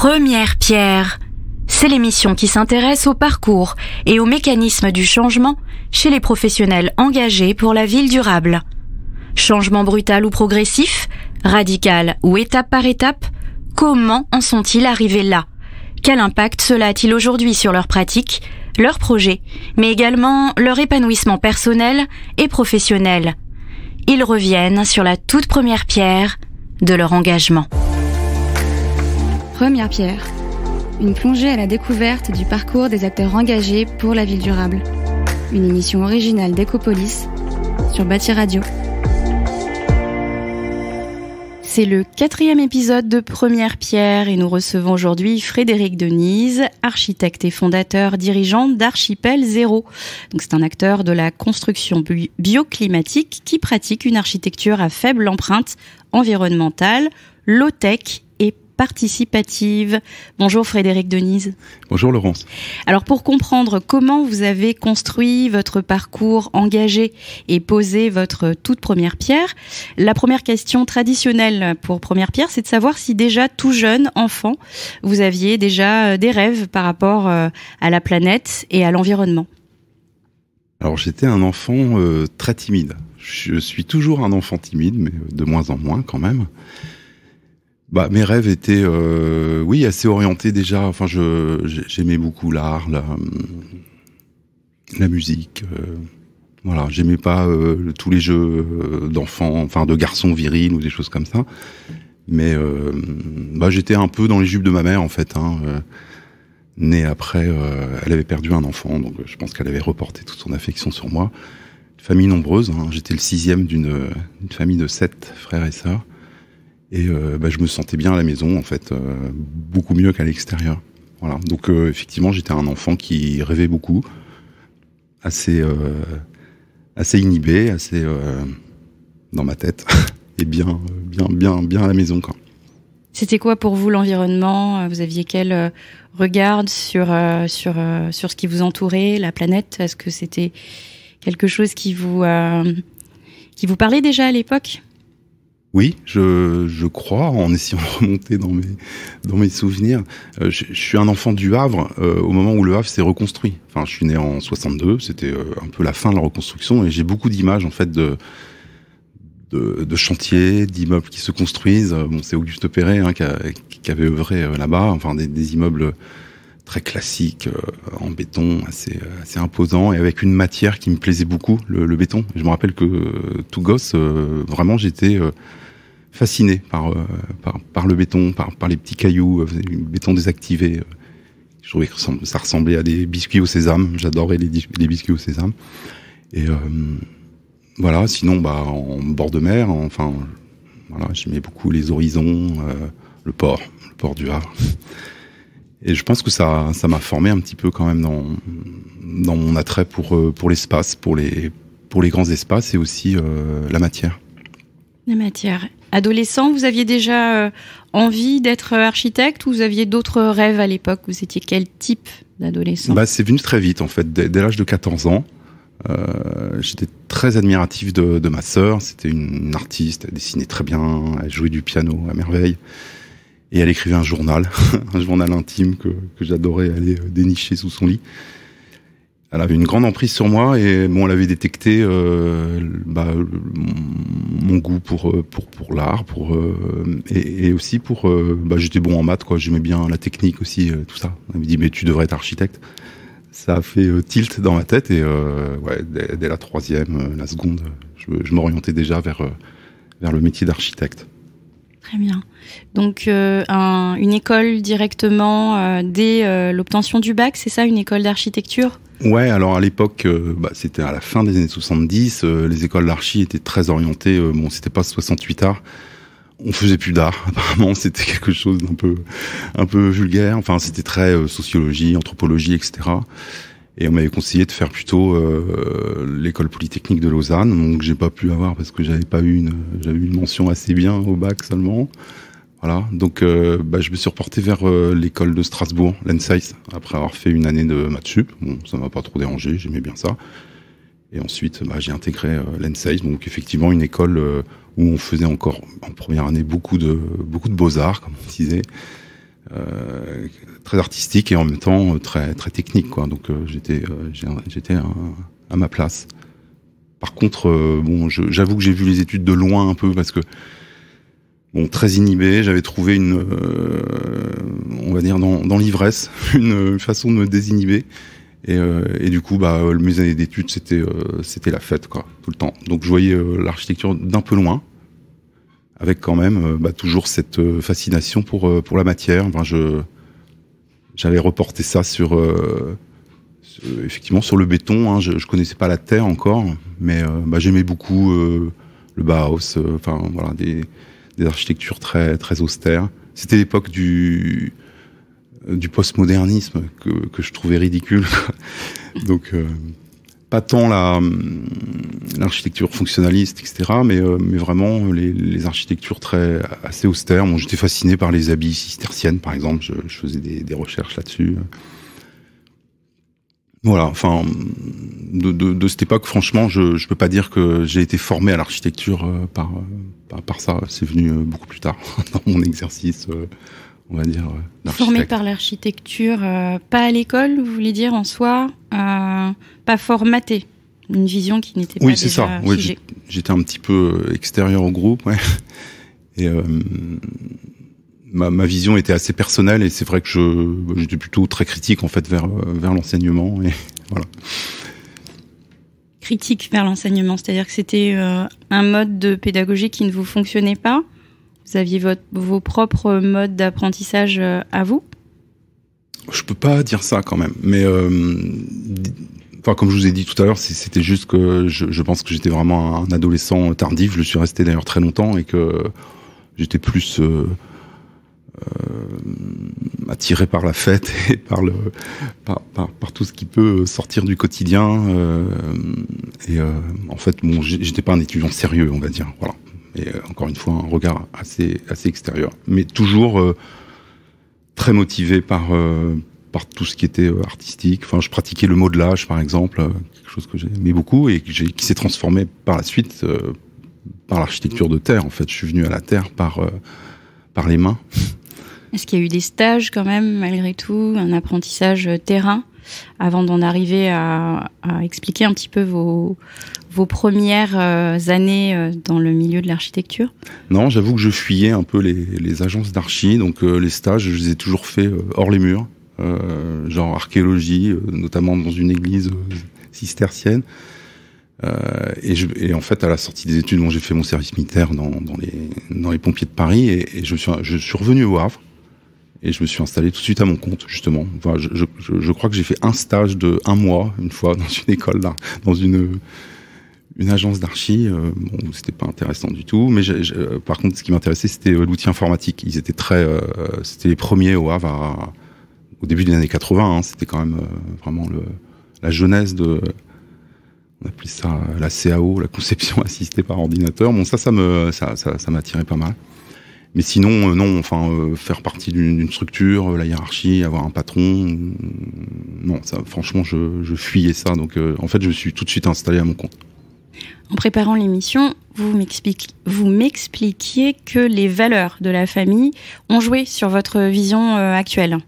Première pierre. C'est l'émission qui s'intéresse au parcours et aux mécanismes du changement chez les professionnels engagés pour la ville durable. Changement brutal ou progressif, radical ou étape par étape, comment en sont-ils arrivés là ? Quel impact cela a-t-il aujourd'hui sur leurs pratiques, leurs projets, mais également leur épanouissement personnel et professionnel ? Ils reviennent sur la toute première pierre de leur engagement. Première pierre. Une plongée à la découverte du parcours des acteurs engagés pour la ville durable. Une émission originale d'Ecopolis sur Bâti Radio. C'est le 4e épisode de Première Pierre et nous recevons aujourd'hui Frédéric Denise, architecte et fondateur dirigeant d'Archipel Zéro. Donc c'est un acteur de la construction bioclimatique qui pratique une architecture à faible empreinte environnementale, low-tech et participative. Bonjour Frédéric Denise. Bonjour Laurence. Alors pour comprendre comment vous avez construit votre parcours engagé et posé votre toute première pierre, la première question traditionnelle pour première pierre, c'est de savoir si déjà tout jeune enfant, vous aviez déjà des rêves par rapport à la planète et à l'environnement. Alors j'étais un enfant très timide. Je suis toujours un enfant timide, mais de moins en moins quand même. Mes rêves étaient, assez orientés déjà. Enfin, j'aimais beaucoup l'art, la musique. Voilà, j'aimais pas tous les jeux d'enfants, enfin de garçons virils ou des choses comme ça. Mais j'étais un peu dans les jupes de ma mère en fait. Née après, elle avait perdu un enfant, donc je pense qu'elle avait reporté toute son affection sur moi. Une famille nombreuse. J'étais le 6e d'une famille de 7 frères et sœurs. Et je me sentais bien à la maison, en fait, beaucoup mieux qu'à l'extérieur. Voilà. Donc effectivement, j'étais un enfant qui rêvait beaucoup, assez inhibé, assez dans ma tête, et bien à la maison, quoi. C'était quoi pour vous l'environnement ? Vous aviez quel regard sur ce qui vous entourait, la planète ? Est-ce que c'était quelque chose qui vous parlait déjà à l'époque ? Oui, je crois, en essayant de remonter dans mes souvenirs. Je suis un enfant du Havre, au moment où le Havre s'est reconstruit. Enfin, je suis né en 62, c'était un peu la fin de la reconstruction, et j'ai beaucoup d'images, en fait, de chantiers, d'immeubles qui se construisent. Bon, c'est Auguste Perret qui avait œuvré là-bas, enfin, des immeubles très classiques, en béton, assez imposants, et avec une matière qui me plaisait beaucoup, le béton. Je me rappelle que, tout gosse, vraiment, j'étais fasciné par le béton, par les petits cailloux, le béton désactivé. Je trouvais que ça ressemblait à des biscuits au sésame. J'adorais les biscuits au sésame. Et voilà, sinon, en bord de mer, enfin, voilà, j'aimais beaucoup les horizons, le port du Havre. Et je pense que ça m'a formé un petit peu quand même dans mon attrait pour l'espace, pour les grands espaces et aussi la matière. La matière. Adolescent, vous aviez déjà envie d'être architecte ou vous aviez d'autres rêves à l'époque ? Vous étiez quel type d'adolescent ? C'est venu très vite en fait, dès l'âge de 14 ans. J'étais très admiratif de ma sœur. C'était une artiste, elle dessinait très bien, elle jouait du piano à merveille. Et elle écrivait un journal, un journal intime que j'adorais aller dénicher sous son lit. Elle avait une grande emprise sur moi et bon, elle avait détecté mon goût pour l'art, et aussi j'étais bon en maths, quoi. J'aimais bien la technique aussi, tout ça. Elle me dit mais tu devrais être architecte. Ça a fait tilt dans ma tête et dès la 3e, la seconde, je m'orientais déjà vers le métier d'architecte. Très bien. Donc une école directement dès l'obtention du bac, c'est ça, une école d'architecture ? Ouais, alors à l'époque, c'était à la fin des années 70, les écoles d'archi étaient très orientées, c'était pas 68 arts, on faisait plus d'art, apparemment c'était quelque chose un peu vulgaire, enfin c'était très sociologie, anthropologie, etc. Et on m'avait conseillé de faire plutôt l'école polytechnique de Lausanne, donc j'ai pas pu avoir parce que j'avais eu une mention assez bien au bac seulement. Voilà, donc je me suis reporté vers l'école de Strasbourg, l'ENSEIS, après avoir fait une année de maths sup. Bon, ça m'a pas trop dérangé, j'aimais bien ça. Et ensuite, j'ai intégré l'ENSEIS, donc effectivement une école où on faisait encore en première année beaucoup de beaux-arts, comme on disait. très artistique et en même temps très très technique, quoi. Donc j'étais à ma place. Par contre, bon, j'avoue que j'ai vu les études de loin un peu parce que bon, très inhibé, j'avais trouvé on va dire dans l'ivresse, une façon de me désinhiber. Et du coup, mes années d'études, c'était la fête, quoi, tout le temps. Donc je voyais l'architecture d'un peu loin, avec quand même toujours cette fascination pour la matière. Enfin, j'avais reporté ça effectivement sur le béton, hein. Je connaissais pas la terre encore, mais j'aimais beaucoup le Bauhaus, voilà, des architectures très très austères. C'était l'époque du postmodernisme que je trouvais ridicule, quoi. Donc pas tant l'architecture fonctionnaliste, etc., mais vraiment les architectures assez austères. Bon, j'étais fasciné par les abbayes cisterciennes, par exemple. Je faisais des recherches là-dessus. Voilà, enfin, de cette époque, franchement, je peux pas dire que j'ai été formé à l'architecture par ça. C'est venu beaucoup plus tard dans mon exercice, on va dire, d'architecte. Formé par l'architecture, pas à l'école, vous voulez dire, en soi, pas formaté, une vision qui n'était pas déjà figée. Oui, c'est ça. J'étais un petit peu extérieur au groupe, ouais. Et ma vision était assez personnelle et c'est vrai que j'étais plutôt très critique en fait vers l'enseignement, et voilà. Critique vers l'enseignement, c'est-à-dire que c'était un mode de pédagogie qui ne vous fonctionnait pas. Vous aviez vos propres modes d'apprentissage à vous? Je peux pas dire ça quand même, mais comme je vous ai dit tout à l'heure, c'était juste que je pense que j'étais vraiment un adolescent tardif. Je le suis resté d'ailleurs très longtemps et que j'étais plus attiré par la fête et par tout ce qui peut sortir du quotidien. En fait, bon, j'étais pas un étudiant sérieux, on va dire. Voilà. Et encore une fois, un regard assez extérieur, mais toujours très motivé par tout ce qui était artistique. Enfin, je pratiquais le modelage, par exemple, quelque chose que j'aimais beaucoup et qui s'est transformé par la suite par l'architecture de terre. En fait, je suis venu à la terre par les mains. Est-ce qu'il y a eu des stages quand même, malgré tout, un apprentissage terrain, avant d'en arriver à expliquer un petit peu vos premières années dans le milieu de l'architecture? Non, j'avoue que je fuyais un peu les agences d'archi, donc les stages, je les ai toujours faits hors les murs, genre archéologie, notamment dans une église cistercienne. Et en fait, à la sortie des études, j'ai fait mon service militaire dans les pompiers de Paris, et je suis revenu au Havre. Et je me suis installé tout de suite à mon compte, justement. Enfin, je crois que j'ai fait un stage de 1 mois, une fois, dans une école, dans une agence d'archi. Bon, c'était pas intéressant du tout. Mais par contre, ce qui m'intéressait, c'était l'outil informatique. Ils étaient c'était les premiers au Havre au début des années 80. Hein, c'était quand même vraiment la jeunesse on appelait ça la CAO, la conception assistée par ordinateur. Bon, ça m'attirait pas mal. Mais sinon, non, faire partie d'une structure, la hiérarchie, avoir un patron, non, ça, franchement, je fuyais ça. Donc, en fait, je me suis tout de suite installé à mon compte. En préparant l'émission, vous m'expliquiez que les valeurs de la famille ont joué sur votre vision actuelle.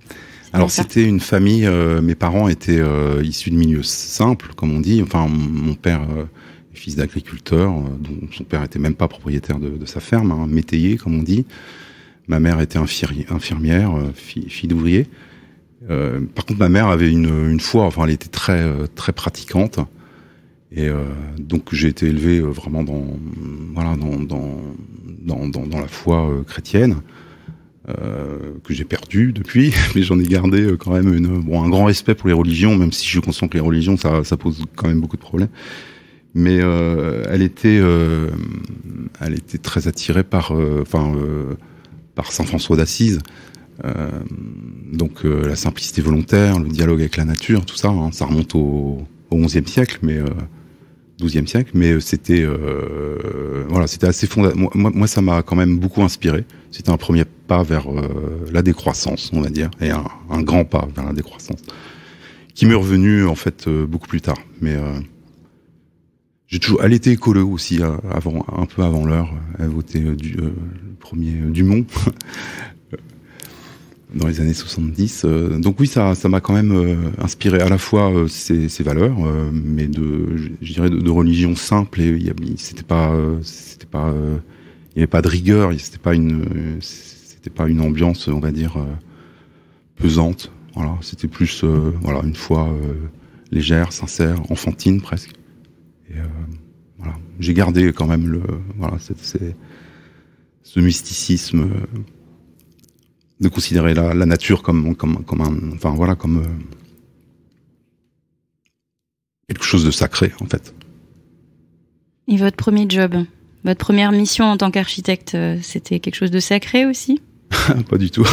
Alors, c'était une famille, mes parents étaient issus de milieux simples, comme on dit. Enfin, mon père... fils d'agriculteur, dont son père était même pas propriétaire de sa ferme, hein, métayer comme on dit. Ma mère était infirmière, fille d'ouvrier. Par contre, ma mère avait une foi, enfin, elle était très très pratiquante, et donc j'ai été élevé vraiment dans la foi chrétienne, que j'ai perdu depuis, mais j'en ai gardé quand même un grand respect pour les religions, même si je suis conscient que les religions ça pose quand même beaucoup de problèmes. Mais elle était très attirée par Saint François d'Assise, donc la simplicité volontaire, le dialogue avec la nature, tout ça, hein, ça remonte au XIe siècle, mais XIIe siècle, mais c'était c'était assez fondateur. Moi, ça m'a quand même beaucoup inspiré. C'était un premier pas vers la décroissance, on va dire, et un grand pas vers la décroissance, qui m'est revenu en fait beaucoup plus tard, mais elle était écolo aussi, un peu avant l'heure. Elle votait le premier Dumont. dans les années 70. Donc oui, ça m'a quand même inspiré à la fois ces valeurs, mais je dirais de religion simple. Et c'était pas, il y avait pas de rigueur, c'était pas une ambiance, on va dire, pesante. Voilà, c'était plus, voilà, une foi légère, sincère, enfantine presque. Et voilà, j'ai gardé quand même ce mysticisme. De considérer la nature comme quelque chose de sacré, en fait. Et votre premier job, votre première mission en tant qu'architecte, c'était quelque chose de sacré aussi? Pas du tout.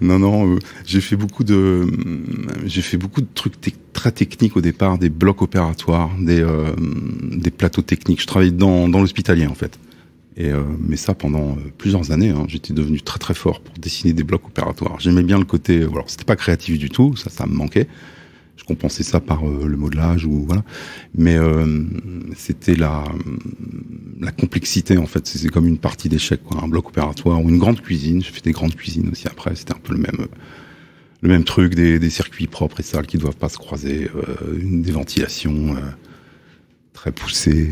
Non, j'ai fait beaucoup de trucs très techniques au départ, des blocs opératoires, des plateaux techniques. Je travaillais dans l'hospitalier, en fait. Mais ça pendant plusieurs années, j'étais devenu très très fort pour dessiner des blocs opératoires. J'aimais bien le côté, alors c'était pas créatif du tout, ça me manquait. Je compensais ça par le modelage ou voilà. Mais c'était la complexité en fait. C'est comme une partie d'échec, quoi. Un bloc opératoire ou une grande cuisine. J'ai fait des grandes cuisines aussi après. C'était un peu le même truc, des circuits propres et sales qui doivent pas se croiser, des ventilations très poussées.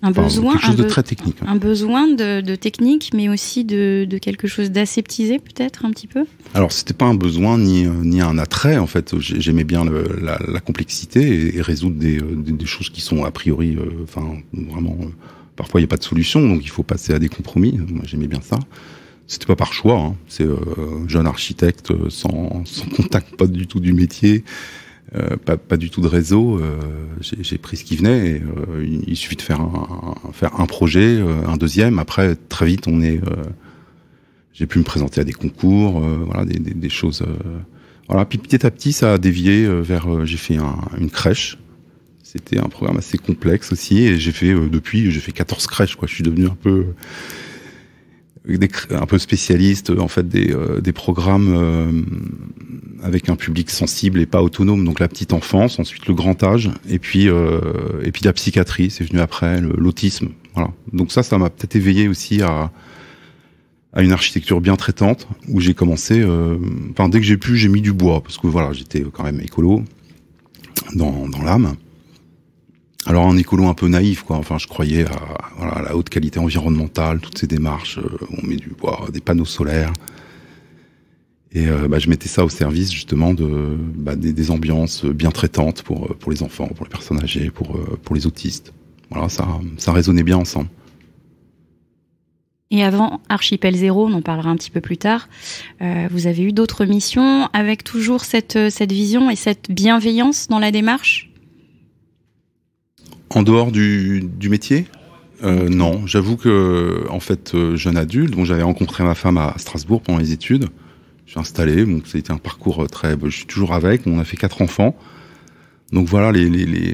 Quelque chose de très technique. Un besoin de technique, mais aussi de quelque chose d'aseptisé, peut-être, un petit peu? Alors, c'était pas un besoin, ni un attrait, en fait. J'aimais bien la complexité et résoudre des choses qui sont, a priori, vraiment, parfois, il n'y a pas de solution, donc il faut passer à des compromis. Moi, j'aimais bien ça. C'était pas par choix, C'est jeune architecte, sans contact, pas du tout du métier. Pas du tout de réseau. J'ai pris ce qui venait. Et, il suffit de faire un projet, un deuxième. Après, très vite, j'ai pu me présenter à des concours, voilà, des choses. Voilà. Puis petit à petit, ça a dévié vers. J'ai fait une crèche. C'était un programme assez complexe aussi. Et depuis, j'ai fait 14 crèches. Quoi. Je suis devenu un peu spécialiste en fait des programmes avec un public sensible et pas autonome, donc la petite enfance, ensuite le grand âge et puis la psychiatrie, c'est venu après, l'autisme, voilà. Donc ça m'a peut-être éveillé aussi à une architecture bien traitante où j'ai commencé dès que j'ai pu, j'ai mis du bois parce que voilà, j'étais quand même écolo dans l'âme. Alors un écolo un peu naïf, quoi. Enfin, je croyais à la haute qualité environnementale, toutes ces démarches. On met du bois, des panneaux solaires, et je mettais ça au service justement des ambiances bien traitantes pour les enfants, pour les personnes âgées, pour les autistes. Voilà, ça résonnait bien ensemble. Et avant Archipel Zéro, on en parlera un petit peu plus tard, vous avez eu d'autres missions avec toujours cette vision et cette bienveillance dans la démarche? En dehors du métier, non. J'avoue que, en fait, jeune adulte, donc j'avais rencontré ma femme à Strasbourg pendant les études. Je suis installé, donc ça a été un parcours je suis toujours avec. On a fait 4 enfants. Donc voilà,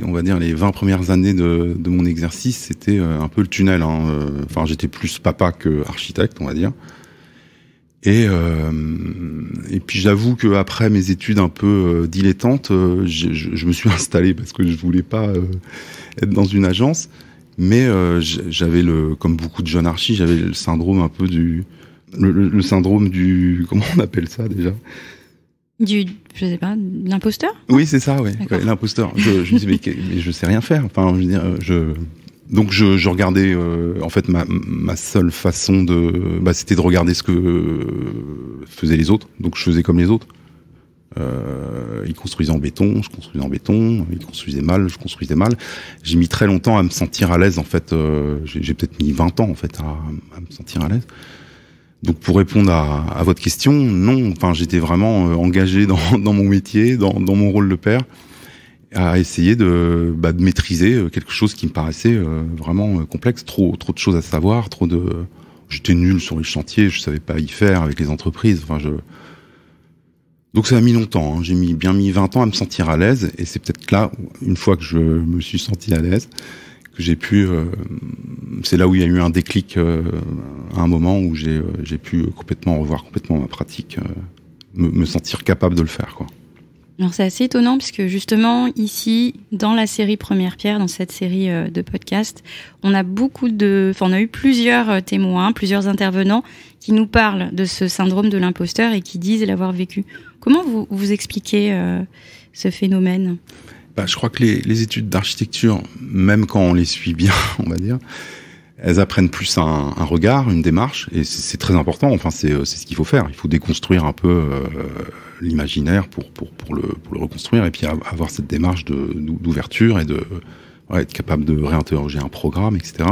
on va dire les 20 premières années de mon exercice, c'était un peu le tunnel. Enfin, j'étais plus papa que architecte, on va dire. Et puis j'avoue que après mes études un peu dilettantes, je me suis installé parce que je voulais pas être dans une agence, mais j'avais comme beaucoup de jeunes archis, j'avais le syndrome un peu le syndrome du comment on appelle ça déjà? Je sais pas, l'imposteur? Oui, c'est ça, ouais, l'imposteur. Je me disais mais je sais rien faire. Enfin, je veux dire, donc je regardais en fait ma seule façon c'était de regarder ce que faisaient les autres. Donc je faisais comme les autres. Ils construisaient en béton, je construisais en béton. Ils construisaient mal, je construisais mal. J'ai mis très longtemps à me sentir à l'aise en fait. J'ai peut-être mis 20 ans en fait à me sentir à l'aise. Donc pour répondre à votre question, non. Enfin, j'étais vraiment engagé dans mon métier, dans mon rôle de père, à essayer de maîtriser quelque chose qui me paraissait vraiment complexe, trop de choses à savoir, j'étais nul sur les chantiers, je savais pas y faire avec les entreprises. Enfin, donc ça a mis longtemps. J'ai bien mis 20 ans à me sentir à l'aise, et c'est peut-être là, une fois que je me suis senti à l'aise, que j'ai pu. C'est là où il y a eu un déclic, à un moment où j'ai pu revoir complètement ma pratique, me sentir capable de le faire, quoi. Alors c'est assez étonnant puisque justement ici, dans la série Première Pierre, dans cette série de podcasts, on a eu plusieurs témoins, plusieurs intervenants qui nous parlent de ce syndrome de l'imposteur et qui disent l'avoir vécu. Comment vous expliquez ce phénomène ? Je crois que les études d'architecture, même quand on les suit bien, on va dire, elles apprennent plus un regard, une démarche, et c'est très important. Enfin, c'est ce qu'il faut faire. Il faut déconstruire un peu l'imaginaire pour le reconstruire, et puis avoir cette démarche d'ouverture et être capable de réinterroger un programme, etc.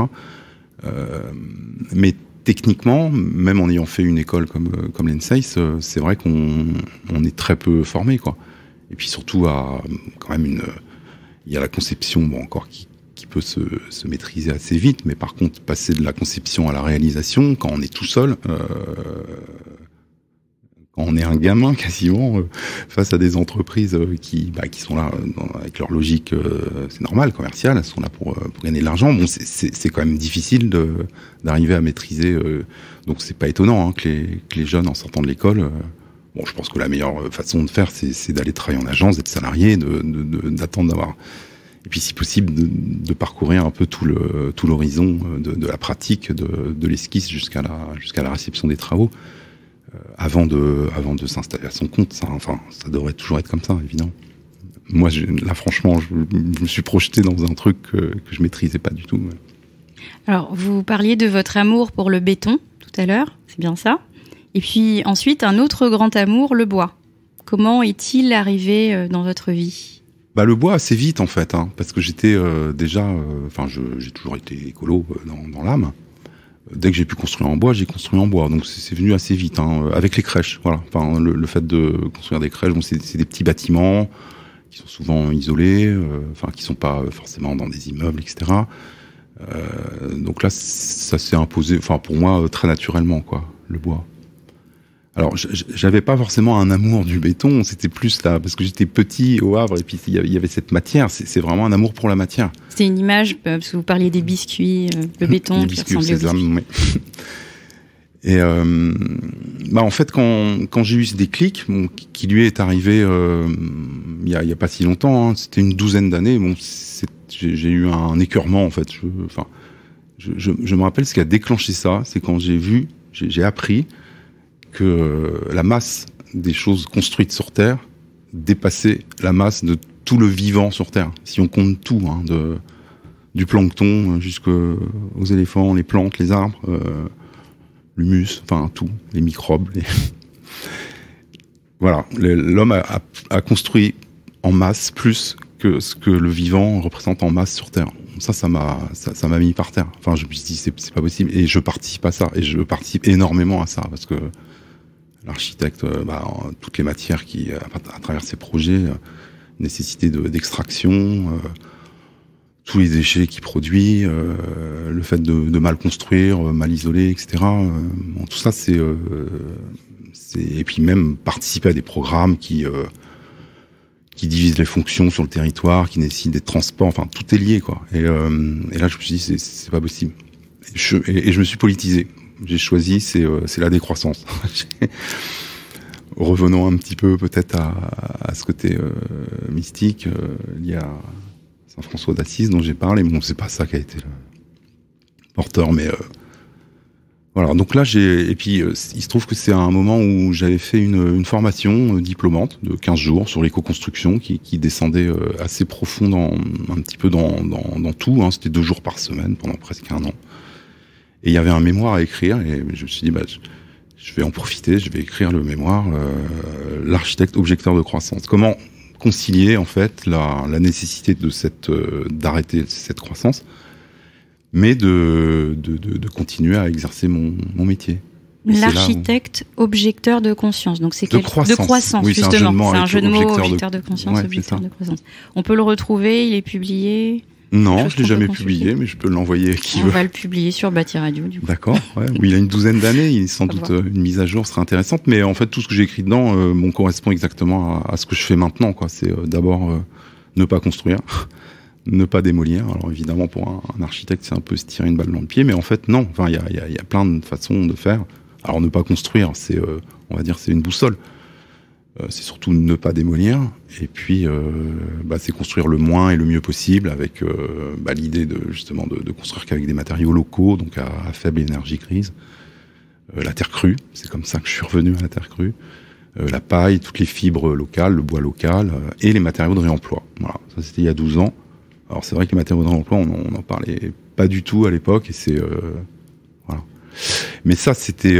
Mais techniquement, même en ayant fait une école comme l'ENSEI, c'est vrai qu'on est très peu formé, quoi. Et puis surtout, il y a la conception, encore qui peut se maîtriser assez vite, mais par contre, passer de la conception à la réalisation, quand on est tout seul, quand on est un gamin quasiment, face à des entreprises qui sont là avec leur logique, c'est normal, commerciale, elles sont là pour gagner de l'argent. Bon, c'est quand même difficile d'arriver à maîtriser. Donc c'est pas étonnant que les jeunes, en sortant de l'école, je pense que la meilleure façon de faire, c'est d'aller travailler en agence, d'être salarié, d'attendre d'avoir... Et puis, si possible, de parcourir un peu tout l'horizon de la pratique, de l'esquisse jusqu'à la réception des travaux, avant de s'installer à son compte. Ça devrait toujours être comme ça, évidemment. Moi, là, franchement, je me suis projeté dans un truc que je maîtrisais pas du tout. Alors, vous parliez de votre amour pour le béton tout à l'heure, c'est bien ça. Et puis ensuite, un autre grand amour, le bois. Comment est-il arrivé dans votre vie ? Le bois assez vite en fait, parce que j'étais j'ai toujours été écolo dans l'âme. Dès que j'ai pu construire en bois, j'ai construit en bois. Donc c'est venu assez vite, avec les crèches. Voilà. Enfin, le fait de construire des crèches, c'est des petits bâtiments qui sont souvent isolés, qui sont pas forcément dans des immeubles, etc. Donc là, ça s'est imposé, pour moi, très naturellement, quoi, le bois. Alors, j'avais pas forcément un amour du béton, c'était plus là, parce que j'étais petit au Havre, et puis il y avait cette matière, c'est vraiment un amour pour la matière. C'était une image, parce que vous parliez des biscuits, le béton, les biscuits, qui ressemblait aux biscuits. Oui. Et en fait, quand j'ai eu ce déclic, qui lui est arrivé il y a pas si longtemps, c'était une douzaine d'années, j'ai eu un écœurement, en fait. Je me rappelle ce qui a déclenché ça, c'est quand j'ai appris que la masse des choses construites sur Terre dépassait la masse de tout le vivant sur Terre. Si on compte tout, du plancton jusqu'aux éléphants, les plantes, les arbres, l'humus, tout, les microbes. Voilà, l'homme a construit en masse plus que ce que le vivant représente en masse sur Terre. Ça m'a mis par terre. Enfin, je me suis dit, c'est pas possible. Et je participe à ça. Et je participe énormément à ça, parce que l'architecte, toutes les matières qui, à travers ses projets, nécessité d'extraction, tous les déchets qu'il produit, le fait de mal construire, mal isoler, etc. Tout ça, et puis même participer à des programmes qui divisent les fonctions sur le territoire, qui nécessitent des transports, tout est lié, quoi. Et là, je me suis dit, c'est pas possible. Et je me suis politisé. J'ai choisi, c'est la décroissance. Revenons un petit peu peut-être à ce côté mystique lié à Saint François d'Assise dont j'ai parlé. Bon, c'est pas ça qui a été le porteur, mais voilà. Donc là, et puis il se trouve que c'est un moment où j'avais fait une formation diplômante de 15 jours sur l'éco-construction qui descendait assez profond un petit peu dans tout. C'était 2 jours par semaine pendant presque 1 an. Et il y avait un mémoire à écrire, et je me suis dit, je vais en profiter, je vais écrire le mémoire, l'architecte objecteur de croissance. Comment concilier, en fait, la nécessité d'arrêter cette croissance, mais de continuer à exercer mon métier. L'architecte objecteur de conscience. Donc c'est de croissance. Oui, justement. C'est un jeu de mots, objecteur de conscience, objecteur de croissance. On peut le retrouver, il est publié. Non, je l'ai jamais publié, mais je peux l'envoyer à qui veut. On va le publier sur Bâti Radio, du coup. D'accord, ouais. Oui, il a une douzaine d'années, sans doute une mise à jour serait intéressante, mais en fait, tout ce que j'ai écrit dedans correspond exactement à ce que je fais maintenant, quoi. C'est d'abord ne pas construire, ne pas démolir. Alors évidemment, pour un architecte, c'est un peu se tirer une balle dans le pied, mais en fait, non. Enfin, il y a plein de façons de faire. Alors ne pas construire, on va dire, c'est une boussole. C'est surtout ne pas démolir. Et puis, c'est construire le moins et le mieux possible avec l'idée justement de construire qu'avec des matériaux locaux, donc à faible énergie grise. La terre crue, c'est comme ça que je suis revenu à la terre crue. La paille, toutes les fibres locales, le bois local et les matériaux de réemploi. Voilà, ça c'était il y a 12 ans. Alors c'est vrai que les matériaux de réemploi, on n'en parlait pas du tout à l'époque et c'est voilà. Mais ça c'était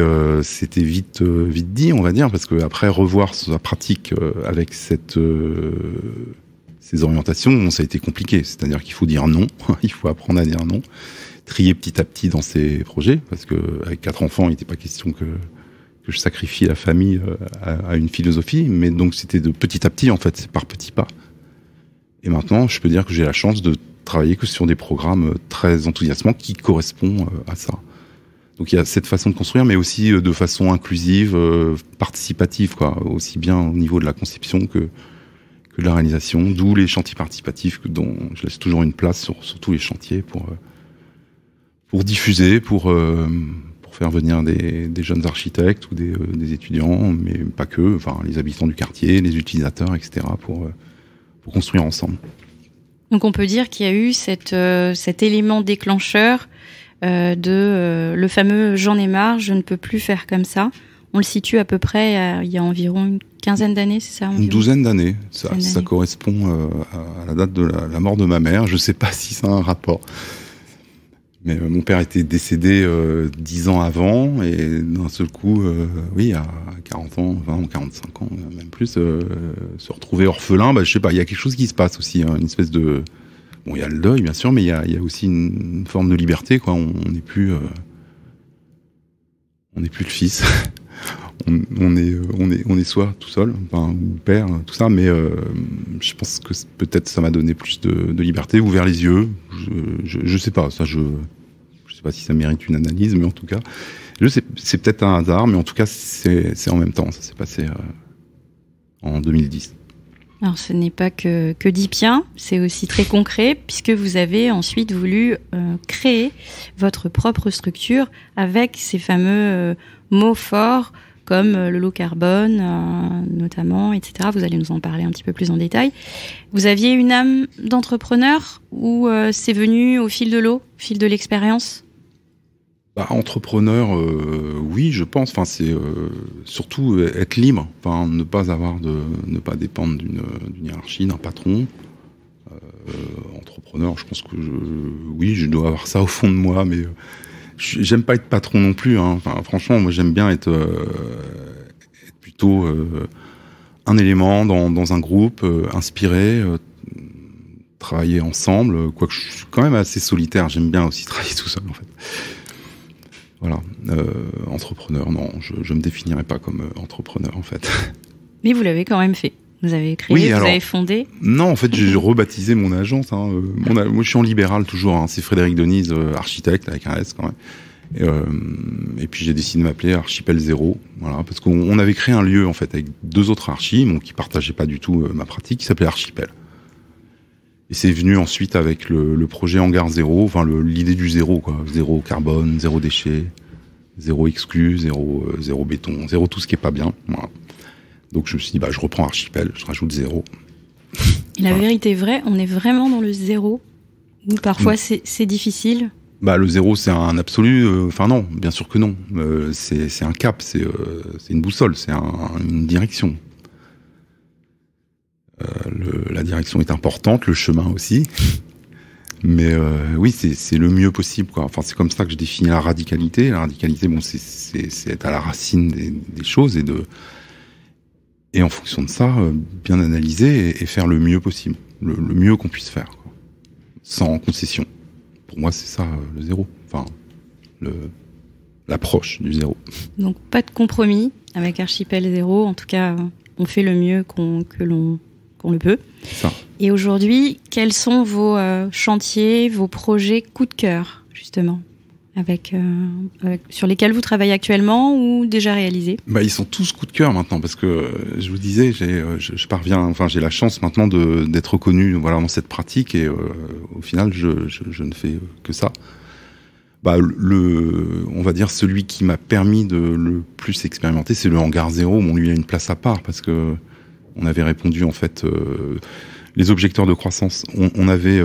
vite dit, on va dire, parce que après revoir sa pratique avec ces orientations, ça a été compliqué. C'est-à-dire qu'il faut dire non, il faut apprendre à dire non, trier petit à petit dans ses projets, parce que avec 4 enfants, il n'était pas question que je sacrifie la famille à une philosophie, mais donc c'était de petit à petit, en fait, c'est par petits pas. Et maintenant, je peux dire que j'ai la chance de travailler que sur des programmes très enthousiasmants qui correspondent à ça. Donc il y a cette façon de construire, mais aussi de façon inclusive, participative, quoi, aussi bien au niveau de la conception que de la réalisation, d'où les chantiers participatifs dont je laisse toujours une place sur tous les chantiers pour diffuser, pour faire venir des jeunes architectes ou des étudiants, mais pas que, enfin les habitants du quartier, les utilisateurs, etc., pour construire ensemble. Donc on peut dire qu'il y a eu cet élément déclencheur le fameux « j'en ai marre, je ne peux plus faire comme ça ». On le situe à peu près il y a environ une quinzaine d'années, c'est ça? Une douzaine d'années. Ça correspond à la date de la mort de ma mère. Je ne sais pas si ça a un rapport. Mais mon père était décédé 10 ans avant, et d'un seul coup, à 40 ans, 20 ou 45 ans, même plus, se retrouver orphelin, je sais pas, il y a quelque chose qui se passe aussi, hein, une espèce de... Bon, il y a le deuil, bien sûr, mais il y a aussi une forme de liberté, quoi. On n'est plus le fils. on est soi, tout seul, ou père, tout ça, mais je pense que peut-être ça m'a donné plus de liberté, ouvert les yeux, je sais pas, ça je sais pas si ça mérite une analyse, mais en tout cas, c'est peut-être un hasard, mais en tout cas, c'est en même temps, ça s'est passé en 2010. Alors ce n'est pas que dit bien, c'est aussi très concret, puisque vous avez ensuite voulu créer votre propre structure avec ces fameux mots forts, comme le low carbone, notamment, etc. Vous allez nous en parler un petit peu plus en détail. Vous aviez une âme d'entrepreneur ou c'est venu au fil de l'eau, au fil de l'expérience? Entrepreneur, oui, je pense. Enfin, c'est surtout être libre. Enfin, ne pas dépendre d'une hiérarchie, d'un patron. Entrepreneur, je pense que je dois avoir ça au fond de moi, mais j'aime pas être patron non plus. Hein. Enfin, franchement, moi, j'aime bien être plutôt un élément dans un groupe, inspiré, travailler ensemble. Quoique je suis quand même assez solitaire. J'aime bien aussi travailler tout seul, en fait. Voilà, entrepreneur, non, je me définirais pas comme entrepreneur en fait. Mais vous l'avez quand même fait. Vous avez créé, vous avez fondé. Non, en fait, j'ai rebaptisé mon agence. Hein, moi, je suis en libéral toujours. Hein, c'est Frédéric Denise, architecte avec un S quand même. Et puis j'ai décidé de m'appeler Archipel Zéro, voilà, parce qu'on avait créé un lieu en fait avec 2 autres archis, qui partageaient pas du tout ma pratique, qui s'appelait Archipel. Et c'est venu ensuite avec le projet Hangar Zéro, enfin l'idée du zéro, quoi. Zéro carbone, zéro déchet, zéro exclu, zéro béton, zéro tout ce qui est pas bien. Voilà. Donc je me suis dit, je reprends Archipel, je rajoute zéro. Et la vérité est vraie, on est vraiment dans le zéro, ou parfois c'est difficile? Le zéro, c'est un absolu. Enfin non, bien sûr que non. C'est un cap, c'est une boussole, c'est une direction. La direction est importante, le chemin aussi. Mais oui, c'est le mieux possible, quoi. Enfin, c'est comme ça que je définis la radicalité. La radicalité, c'est être à la racine des choses et en fonction de ça, bien analyser et faire le mieux possible, le mieux qu'on puisse faire, quoi. Sans concession. Pour moi, c'est ça le zéro. Enfin, l'approche du zéro. Donc pas de compromis avec Archipel Zéro. En tout cas, on fait le mieux qu'on le peut. Ça. Et aujourd'hui, quels sont vos chantiers, vos projets coup de cœur, justement, sur lesquels vous travaillez actuellement ou déjà réalisés? Ils sont tous coup de cœur maintenant, parce que je vous disais, j'ai la chance maintenant d'être reconnu, voilà, dans cette pratique, et au final, je ne fais que ça. on va dire celui qui m'a permis de le plus expérimenter, c'est le hangar 0. Bon, lui, il a une place à part parce que on avait répondu en fait les objecteurs de croissance. On avait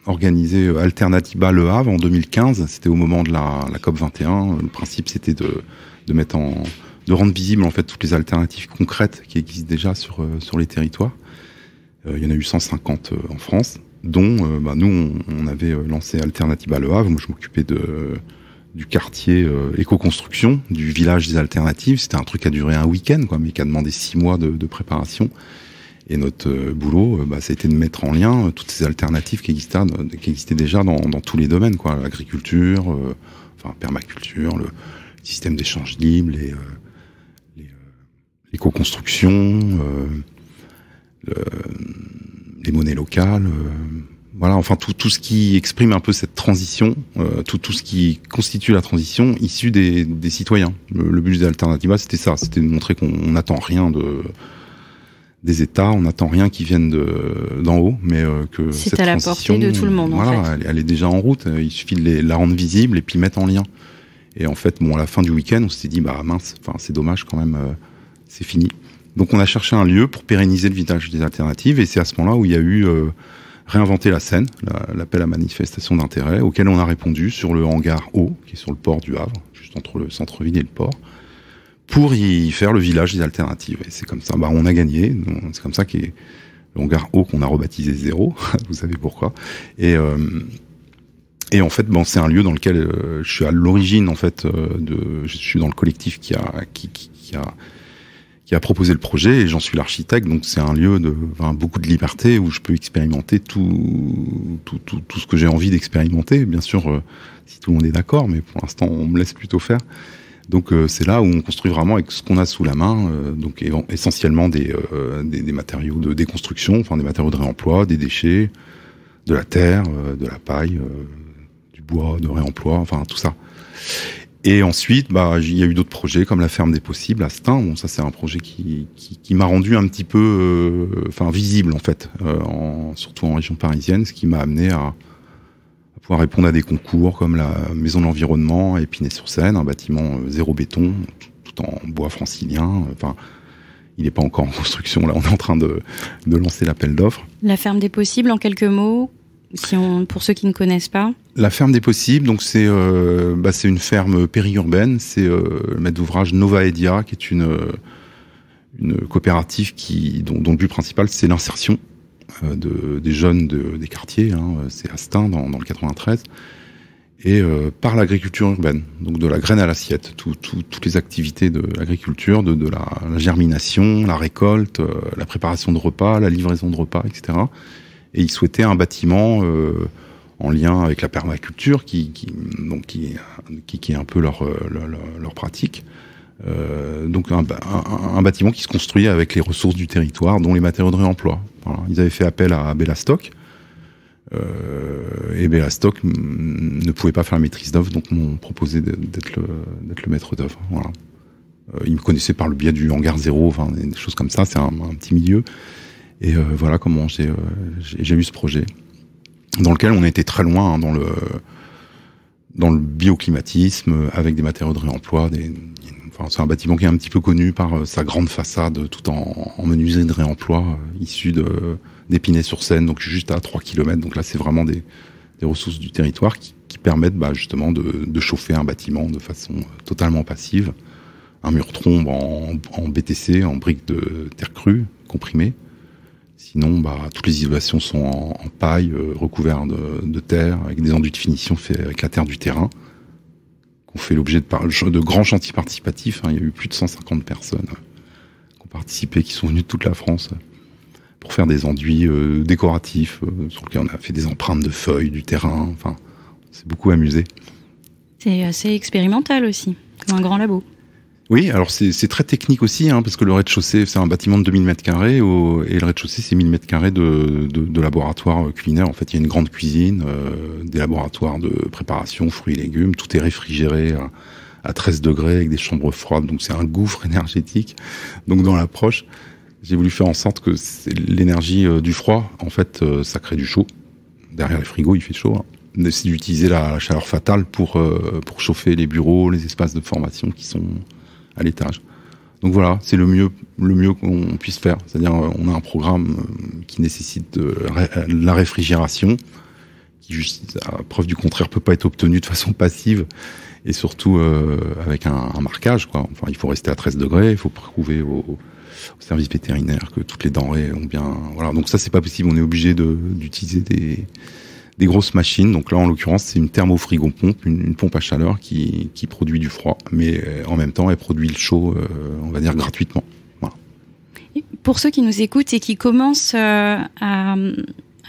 organisé Alternatiba Le Havre en 2015. C'était au moment de la COP 21. Le principe, c'était de rendre visible en fait toutes les alternatives concrètes qui existent déjà sur les territoires. Il y en a eu 150 en France. Dont nous on avait lancé Alternatiba Le Havre. Moi je m'occupais du quartier éco-construction du village des alternatives. C'était un truc qui a duré un week-end mais qui a demandé 6 mois de préparation. Et notre boulot ça a été de mettre en lien toutes ces alternatives qui existaient déjà dans tous les domaines l'agriculture, permaculture, le système d'échange libre, l'éco-construction, les monnaies locales, tout ce qui exprime un peu cette transition, tout ce qui constitue la transition issue des citoyens. Le but des Alternatiba, c'était ça, c'était de montrer qu'on n'attend rien des États, on n'attend rien qui vienne d'en haut, mais que c'est cette à la transition, portée de tout le monde. Elle est déjà en route. Il suffit de la rendre visible et puis mettre en lien. Et en fait, à la fin du week-end, on s'est dit mince, c'est dommage quand même, c'est fini. Donc on a cherché un lieu pour pérenniser le village des alternatives et c'est à ce moment-là où il y a eu réinventer la scène, l'appel à manifestation d'intérêt, auquel on a répondu sur le hangar haut, qui est sur le port du Havre, juste entre le centre-ville et le port, pour y faire le village des alternatives. Et c'est comme ça, on a gagné. C'est comme ça qu'est le hangar haut qu'on a rebaptisé 0, vous savez pourquoi. Et en fait, c'est un lieu dans lequel je suis à l'origine, en fait, je suis dans le collectif qui a proposé le projet et j'en suis l'architecte. Donc c'est un lieu de beaucoup de liberté où je peux expérimenter tout ce que j'ai envie d'expérimenter. Bien sûr, si tout le monde est d'accord, mais pour l'instant on me laisse plutôt faire. Donc c'est là où on construit vraiment avec ce qu'on a sous la main. Donc essentiellement des matériaux de déconstruction, des matériaux de réemploi, des déchets, de la terre, de la paille, du bois de réemploi, tout ça. Et ensuite, il y a eu d'autres projets comme la ferme des possibles à Stein. Bon, ça c'est un projet qui m'a rendu un petit peu, visible en fait, surtout en région parisienne, ce qui m'a amené à pouvoir répondre à des concours comme la Maison de l'Environnement à Épinay-sur-Seine, un bâtiment 0 béton, tout en bois francilien. Il n'est pas encore en construction. Là, on est en train de lancer l'appel d'offres. La ferme des possibles, en quelques mots. Pour ceux qui ne connaissent pas. La ferme des possibles, donc c'est une ferme périurbaine. C'est le maître d'ouvrage Nova Edia, qui est une coopérative dont le but principal c'est l'insertion des jeunes des quartiers. C'est à Stein dans le 93 et par l'agriculture urbaine, donc de la graine à l'assiette, toutes les activités de l'agriculture, de la germination, la récolte, la préparation de repas, la livraison de repas, etc. Et ils souhaitaient un bâtiment en lien avec la permaculture, qui est un peu leur pratique. Donc un bâtiment qui se construit avec les ressources du territoire, dont les matériaux de réemploi. Voilà. Ils avaient fait appel à Bellastock. Et Bellastock ne pouvait pas faire la maîtrise d'œuvre, donc m'ont proposé d'être le maître d'œuvre. Voilà. Ils me connaissaient par le biais du hangar 0, des choses comme ça. C'est un petit milieu. Et voilà comment j'ai eu ce projet, dans lequel on était très loin dans le bioclimatisme, avec des matériaux de réemploi. C'est un bâtiment qui est un petit peu connu par sa grande façade, tout en menuiserie de réemploi, issue d'Épinay-sur-Seine, donc juste à 3 km. Donc là, c'est vraiment des ressources du territoire qui permettent justement de chauffer un bâtiment de façon totalement passive. Un mur trombe en BTC, en briques de terre crue, comprimées. Sinon, toutes les isolations sont en paille, recouvertes de terre, avec des enduits de finition faits avec la terre du terrain, qu'on fait l'objet de grands chantiers participatifs. Il y a eu plus de 150 personnes qui ont participé, qui sont venues de toute la France pour faire des enduits décoratifs, sur lesquels on a fait des empreintes de feuilles du terrain. On s'est beaucoup amusé. C'est assez expérimental aussi, comme un grand labo. Oui, alors c'est très technique aussi, parce que le rez-de-chaussée, c'est un bâtiment de 2000 m2 et le rez-de-chaussée, c'est 1000 m2 de laboratoire culinaire. En fait, il y a une grande cuisine, des laboratoires de préparation, fruits et légumes. Tout est réfrigéré à 13 degrés avec des chambres froides. Donc, c'est un gouffre énergétique. Donc, dans l'approche, j'ai voulu faire en sorte que l'énergie du froid, en fait, ça crée du chaud. Derrière les frigos, il fait chaud. c'est d'utiliser la chaleur fatale pour chauffer les bureaux, les espaces de formation qui sont à l'étage. Donc voilà, c'est le mieux qu'on puisse faire. C'est-à-dire, on a un programme qui nécessite de la réfrigération, qui, à preuve du contraire, peut pas être obtenu de façon passive, et surtout avec un marquage, quoi. Enfin, il faut rester à 13 degrés, il faut prouver au service vétérinaire que toutes les denrées ont bien... Voilà, donc ça, c'est pas possible. On est obligé d'utiliser des grosses machines. Donc là, en l'occurrence, c'est une thermofrigo-pompe, une pompe à chaleur qui produit du froid, mais en même temps, elle produit le chaud, on va dire, gratuitement. Voilà. Et pour ceux qui nous écoutent et qui commencent à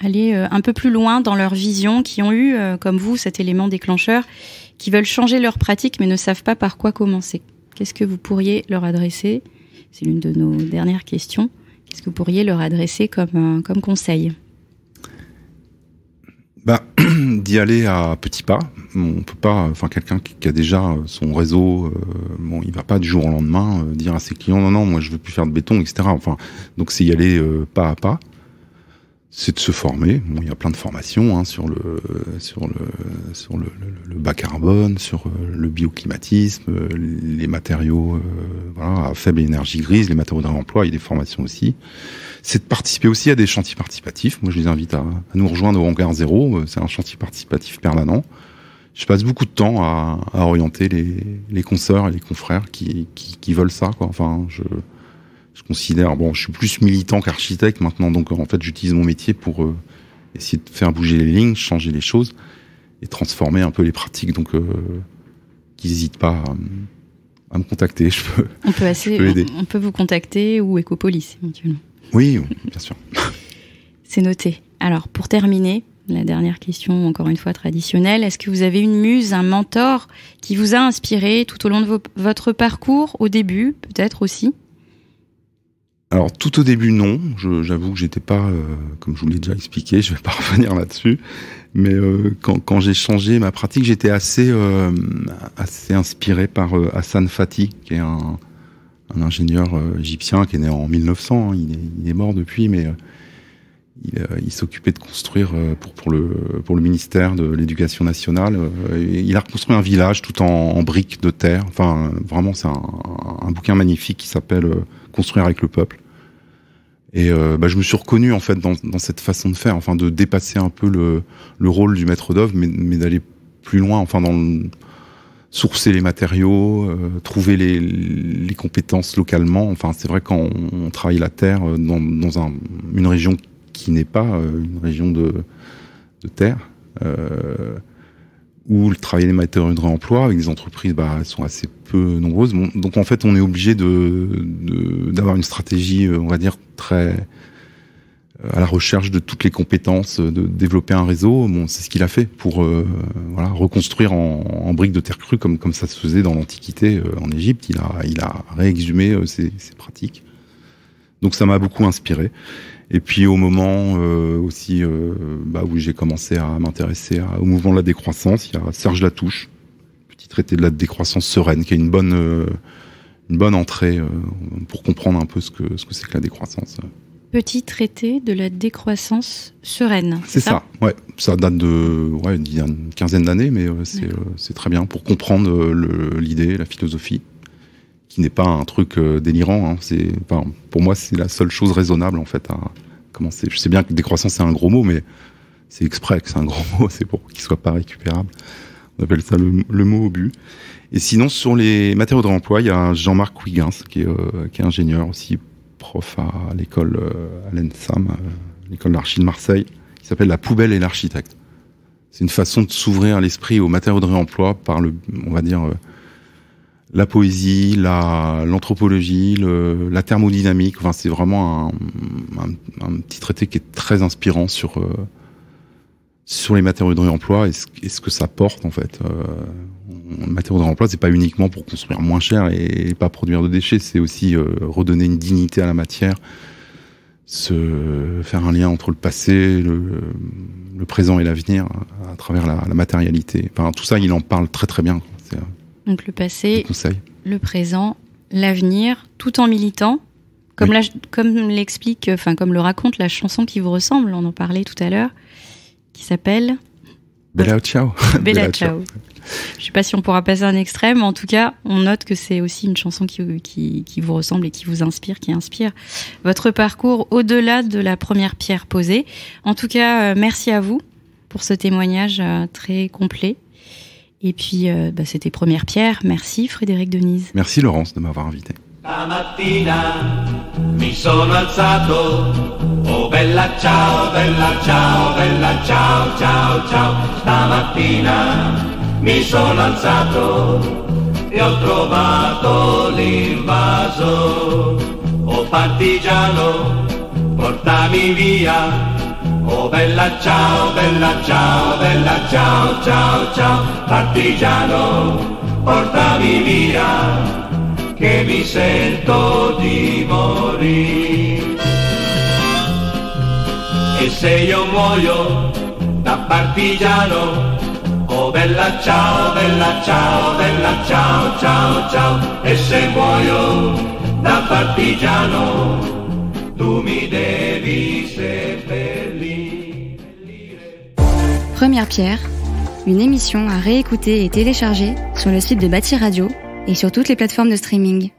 aller un peu plus loin dans leur vision, qui ont eu, comme vous, cet élément déclencheur, qui veulent changer leur pratique mais ne savent pas par quoi commencer, qu'est-ce que vous pourriez leur adresser ? C'est l'une de nos dernières questions. Qu'est-ce que vous pourriez leur adresser comme conseil ? D'y aller à petits pas. On peut pas, enfin, quelqu'un qui a déjà son réseau, il va pas du jour au lendemain dire à ses clients non, moi je veux plus faire de béton, etc. Enfin, donc c'est y aller pas à pas. C'est de se former. Bon, il y a plein de formations sur le bas carbone, sur le bioclimatisme, les matériaux à faible énergie grise, les matériaux de réemploi. Il y a des formations aussi. C'est de participer aussi à des chantiers participatifs. Moi, je les invite à nous rejoindre au Hangar Zéro. C'est un chantier participatif permanent. Je passe beaucoup de temps à orienter les consoeurs et les confrères qui veulent ça, quoi. Enfin, je considère, je suis plus militant qu'architecte maintenant, donc en fait, j'utilise mon métier pour essayer de faire bouger les lignes, changer les choses et transformer un peu les pratiques. Donc, qu'ils n'hésitent pas à me contacter. On peut vous contacter ou Ecopolis éventuellement. Oui, bien sûr. C'est noté. Alors, pour terminer, la dernière question, encore une fois traditionnelle, est-ce que vous avez une muse, un mentor qui vous a inspiré tout au long de votre parcours, au début, peut-être aussi ? Alors, tout au début, non. J'avoue que j'étais pas, comme je vous l'ai déjà expliqué, je vais pas revenir là-dessus. Mais quand j'ai changé ma pratique, j'étais assez inspiré par Hassan Fatih, qui est un ingénieur égyptien qui est né en 1900. Il est mort depuis, mais il s'occupait de construire pour le ministère de l'Éducation nationale. Il a reconstruit un village tout en briques de terre. Enfin, vraiment, c'est un bouquin magnifique qui s'appelle Construire avec le peuple. Et je me suis reconnu en fait dans cette façon de faire, enfin de dépasser un peu le rôle du maître d'œuvre, mais d'aller plus loin, enfin sourcer les matériaux, trouver les compétences localement. Enfin, c'est vrai quand on travaille la terre dans une région qui n'est pas une région de terre, où travailler les matériaux de réemploi avec des entreprises, elles sont assez peu nombreuses. Bon, donc en fait, on est obligé d'avoir une stratégie, on va dire, très à la recherche de toutes les compétences, de développer un réseau. Bon, c'est ce qu'il a fait pour reconstruire en briques de terre crue comme ça se faisait dans l'Antiquité en Égypte. Il a réexhumé ces pratiques. Donc ça m'a beaucoup inspiré. Et puis au moment aussi où j'ai commencé à m'intéresser au mouvement de la décroissance, il y a Serge Latouche, petit traité de la décroissance sereine, qui est une bonne entrée pour comprendre un peu ce que c'est que la décroissance. Petit traité de la décroissance sereine. C'est ça. Ouais, ça date d'il y a une quinzaine d'années, mais c'est très bien pour comprendre l'idée, la philosophie, qui n'est pas un truc délirant. Pour moi, c'est la seule chose raisonnable en fait à commencer. Je sais bien que décroissance c'est un gros mot, mais c'est exprès que c'est un gros mot, c'est pour qu'il soit pas récupérable. On appelle ça le mot au but. Et sinon, sur les matériaux de réemploi, il y a Jean-Marc Huygens qui est ingénieur aussi, prof à l'école à l'ENSAM, l'école d'archi de Marseille, qui s'appelle La poubelle et l'architecte. C'est une façon de s'ouvrir l'esprit aux matériaux de réemploi par on va dire, la poésie, l'anthropologie, la thermodynamique. Enfin, c'est vraiment un petit traité qui est très inspirant sur les matériaux de réemploi et ce que ça porte en fait. Les matériaux de réemploi, c'est pas uniquement pour construire moins cher et pas produire de déchets, c'est aussi redonner une dignité à la matière, faire un lien entre le passé, le présent et l'avenir à travers la matérialité. Enfin, tout ça, il en parle très très bien. Donc le passé, le présent, l'avenir, tout en militant, comme l'explique, comme le raconte la chanson qui vous ressemble, on en parlait tout à l'heure, qui s'appelle Bella ciao. Bella ciao. Je sais pas si on pourra passer un extrait, mais en tout cas, on note que c'est aussi une chanson qui vous ressemble et qui vous inspire, qui inspire votre parcours au-delà de la première pierre posée. En tout cas, merci à vous pour ce témoignage très complet. Et puis, c'était Première Pierre. Merci Frédéric Denise. Merci Laurence de m'avoir invité. Stamattina mi sono alzato, oh bella ciao, bella ciao, bella ciao, ciao, ciao. Stamattina mi sono alzato e ho trovato l'invaso, oh partigiano, portami via. Oh bella ciao, bella ciao, bella ciao, ciao, ciao, partigiano, portami via, che mi sento di morire. E se io muoio da partigiano, oh bella ciao, bella ciao, bella ciao, ciao, ciao, e se muoio da partigiano, tu mi devi seppellire. Première Pierre, une émission à réécouter et télécharger sur le site de Bâti Radio et sur toutes les plateformes de streaming.